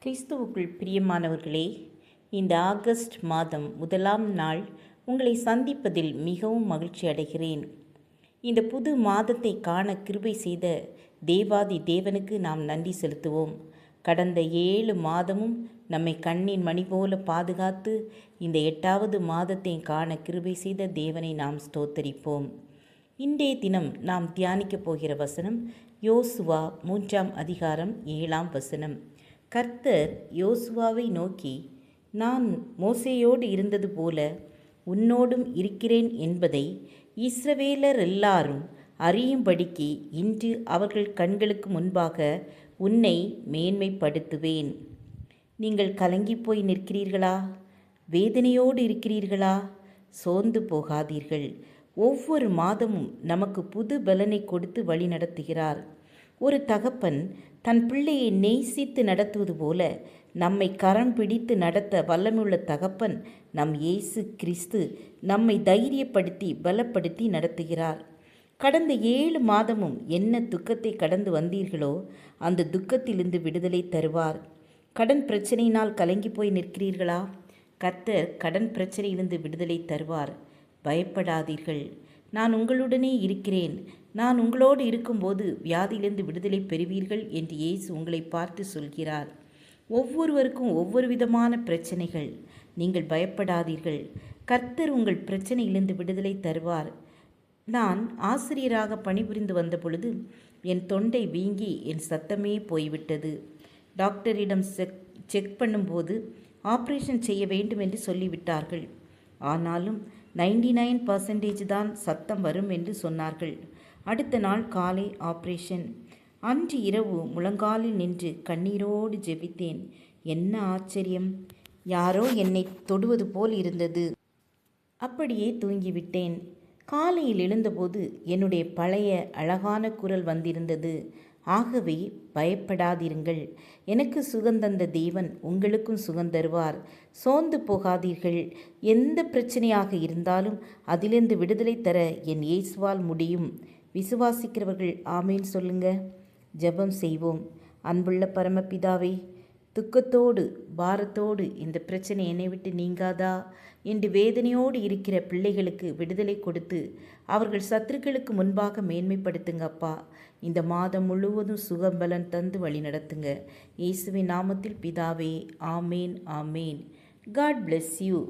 கிறிஸ்துவுக்குள் பிரியமானவர்களே, இந்த ஆகஸ்ட் மாதம் 1ஆம் நாள் உங்களை சந்திப்பதில் மிகவும் மகிழ்ச்சி அடைகிறேன். இந்த புது மாதத்தை காண கிருபை செய்த தேவாதி தேவனுக்கு நாம் நன்றி செலுத்துவோம். கடந்த 7 மாதமும் நம்மை கண்ணின் மணி போல பாதுகாத்து இந்த 8வது மாதத்தை காண கிருபை செய்த தேவனை நாம் ஸ்தோத்தரிப்போம். இன்றைய தினம் நாம் தியானிக்கப் போகிற வசனம் யோசுவா 3ஆம் அதிகாரம் 7ஆம் வசனம். கர்த்தர் யோசுவாவை நோக்கி, நான் மோசேயோடு இருந்தது போல உன்னோடும் இருக்கிறேன் என்பதை இஸ்ரவேலர் எல்லாரும் அறியும்படிக்கு இன்று அவர்கள் கண்களுக்கு முன்பாக உன்னை மேன்மைப்படுத்துவேன். நீங்கள் கலங்கி போய் நிற்கிறீர்களா? வேதனையோடு இருக்கிறீர்களா? சோர்ந்து போகாதீர்கள். ஒவ்வொரு மாதமும் நமக்கு புது பலனை கொடுத்து வழி நடத்துகிறார். ஒரு தகப்பன் தன் பிள்ளையை நேசித்து நடத்துவது போல நம்மை கரம் பிடித்து நடத்த வல்லமையுள்ள தகப்பன் நம் இயேசு கிறிஸ்து நம்மை தைரியப்படுத்தி பலப்படுத்தி நடத்துகிறார். கடந்த 7 மாதமும் என்ன துக்கத்தை கடந்து வந்தீர்களோ அந்த துக்கத்திலிருந்து விடுதலை தருவார். கடன் பிரச்சனையினால் கலங்கி போய் நிற்கிறீர்களா? கர்த்தர் கடன் பிரச்சனையிலிருந்து விடுதலை தருவார். பயப்படாதீர்கள், நான் உங்களுடனே இருக்கிறேன். நான் உங்களோடு இருக்கும்போது வியாதியிலிருந்து விடுதலை பெறுவீர்கள் என்று இயேசு உங்களை பார்த்து சொல்கிறார். ஒவ்வொருவருக்கும் ஒவ்வொரு விதமான பிரச்சனைகள். நீங்கள் பயப்படாதீர்கள். கர்த்தர் உங்கள் பிரச்சனையிலிருந்து விடுதலை தருவார். நான் ஆசிரியராக பணிபுரிந்து வந்த பொழுது என் தொண்டை வீங்கி என் சத்தமே போய்விட்டது. டாக்டரிடம் செக் பண்ணும்போது ஆப்ரேஷன் செய்ய வேண்டும் என்று சொல்லிவிட்டார்கள். ஆனாலும் 99% தான் சத்தம் வரும் என்று சொன்னார்கள். அடுத்த நாள் காலை ஆப்ரேஷன். அன்று இரவு முழங்காலில் நின்று கண்ணீரோடு ஜெபித்தேன். என்ன ஆச்சரியம்! யாரோ என்னை தொடுவது போல் இருந்தது. அப்படியே தூங்கிவிட்டேன். காலையில் எழுந்தபோது என்னுடைய பழைய அழகான குரல் வந்திருந்தது. ஆகவே பயப்படாதிருங்கள், எனக்கு சுகந்தந்த தேவன் உங்களுக்கும் சுகந்தருவார். சோர்ந்து போகாதீர்கள். எந்த பிரச்சனையாக இருந்தாலும் அதிலிருந்து விடுதலை தர என் இயேசுவால் முடியும். விசுவாசிக்கிறவர்கள் ஆமேன் சொல்லுங்க. ஜெபம் செய்வோம். அன்புள்ள பரமபிதாவே, துக்கத்தோடு பாரத்தோடு இந்த பிரச்சனை என்னை விட்டு நீங்காதா என்று வேதனையோடு இருக்கிற பிள்ளைகளுக்கு விடுதலை கொடுத்து அவர்கள் சத்துருக்களுக்கு முன்பாக மேன்மைப்படுத்துங்க அப்பா. இந்த மாதம் முழுவதும் சுகபலன் தந்து வழி நடத்துங்க. இயேசுவின் நாமத்தில் பிதாவே, ஆமேன் ஆமேன். God bless you.